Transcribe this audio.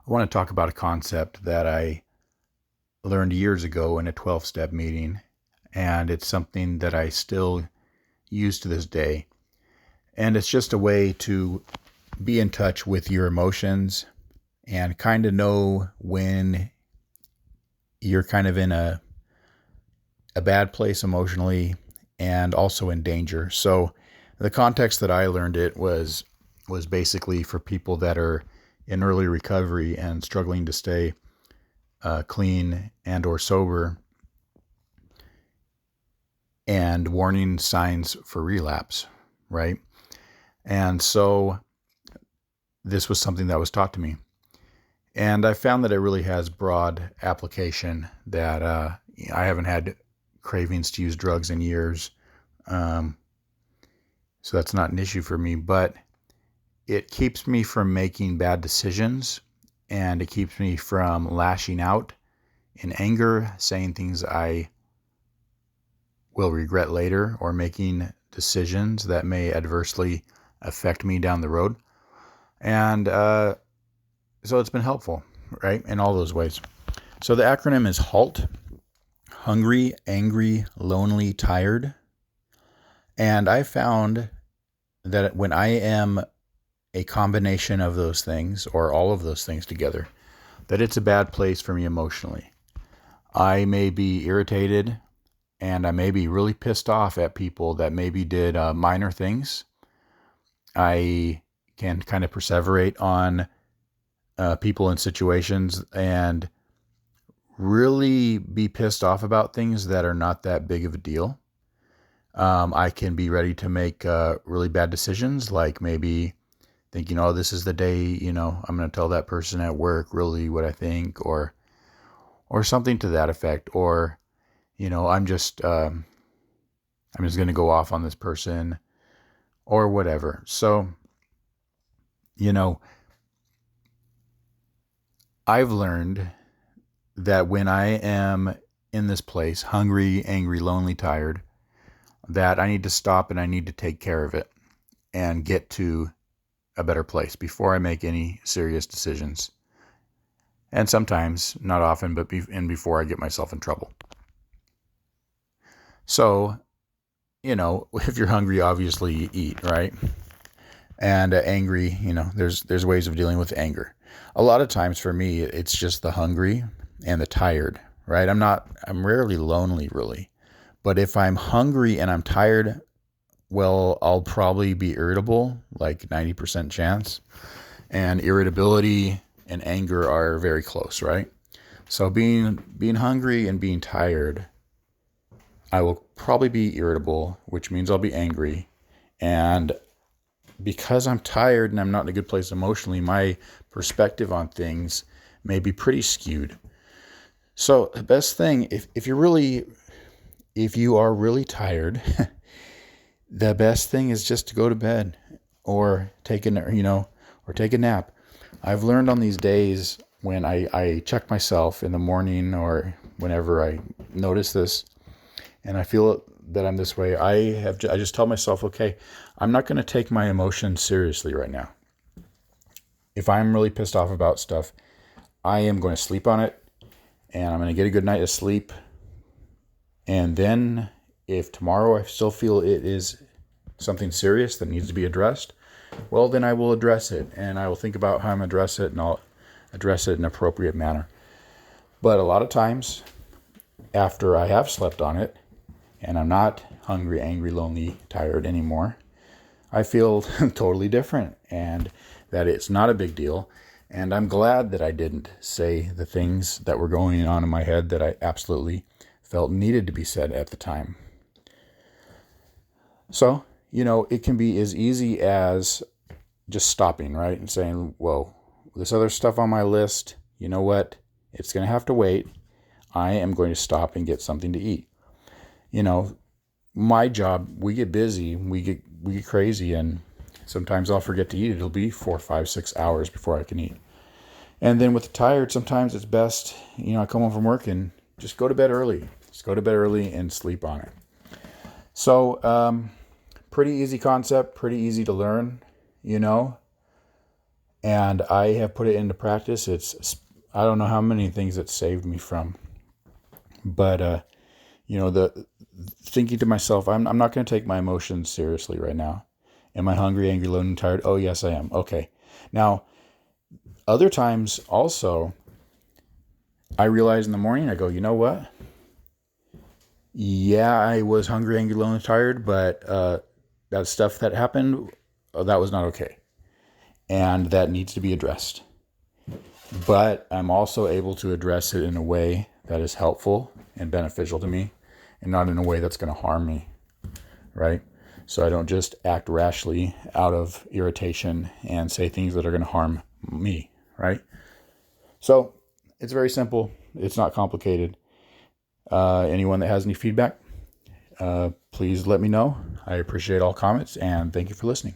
I want to talk about a concept that I learned years ago in a 12-step meeting, and it's something that I still use to this day. And it's just a way to be in touch with your emotions and kind of know when you're kind of in a bad place emotionally and also in danger. So the context that I learned it was basically for people that are in early recovery and struggling to stay clean and or sober, and warning signs for relapse, right? And so this was something that was taught to me. And I found that it really has broad application, that I haven't had cravings to use drugs in years. So that's not an issue for me, but it keeps me from making bad decisions, and it keeps me from lashing out in anger, saying things I will regret later, or making decisions that may adversely affect me down the road. And so it's been helpful, right, in all those ways. So the acronym is HALT: hungry, angry, lonely, tired. And I found that when I am a combination of those things, or all of those things together, that it's a bad place for me emotionally. I may be irritated, and I may be really pissed off at people that maybe did minor things. I can kind of perseverate on people and situations and really be pissed off about things that are not that big of a deal. I can be ready to make really bad decisions, like maybe thinking, oh, this is the day, I'm going to tell that person at work really what I think, or something to that effect. Or, I'm just going to go off on this person, or whatever. So, I've learned that when I am in this place, hungry, angry, lonely, tired, that I need to stop and I need to take care of it and get to a better place before I make any serious decisions. And sometimes, not often, but before I get myself in trouble. So, if you're hungry, obviously you eat, right? And angry, there's ways of dealing with anger. A lot of times for me, it's just the hungry and the tired, right? I'm rarely lonely, really. But if I'm hungry and I'm tired, well, I'll probably be irritable, like 90% chance. And irritability and anger are very close, right? So being hungry and being tired, I will probably be irritable, which means I'll be angry. And because I'm tired and I'm not in a good place emotionally, my perspective on things may be pretty skewed. So the best thing, if you are really tired, the best thing is just to go to bed or take a nap. I've learned on these days when I check myself in the morning, or whenever I notice this and I feel that I'm this way, I just tell myself, okay, I'm not going to take my emotions seriously right now. If I'm really pissed off about stuff, I am going to sleep on it, and I'm going to get a good night of sleep. And then if tomorrow I still feel it is something serious that needs to be addressed, well, then I will address it, and I will think about how I'm going to address it, and I'll address it in an appropriate manner. But a lot of times, after I have slept on it, and I'm not hungry, angry, lonely, tired anymore, I feel totally different, and that it's not a big deal. And I'm glad that I didn't say the things that were going on in my head that I absolutely felt needed to be said at the time. So, it can be as easy as just stopping, right? And saying, whoa, this other stuff on my list, you know what? It's going to have to wait. I am going to stop and get something to eat. My job, we get busy, we get crazy, and sometimes I'll forget to eat. It'll be 4, 5, 6 hours before I can eat. And then with the tired, sometimes it's best, I come home from work and just go to bed early. Just go to bed early and sleep on it. So, pretty easy concept, pretty easy to learn, And I have put it into practice. I don't know how many things it saved me from, but the thinking to myself, I'm not going to take my emotions seriously right now. Am I hungry, angry, lonely, and tired? Oh, yes, I am. Okay. Now, other times also, I realize in the morning, I go, you know what? Yeah, I was hungry, angry, lonely, tired, but that stuff that happened, that was not okay. And that needs to be addressed. But I'm also able to address it in a way that is helpful and beneficial to me and not in a way that's going to harm me, right? So I don't just act rashly out of irritation and say things that are going to harm me, right? So it's very simple. It's not complicated. Anyone that has any feedback, please let me know. I appreciate all comments and thank you for listening.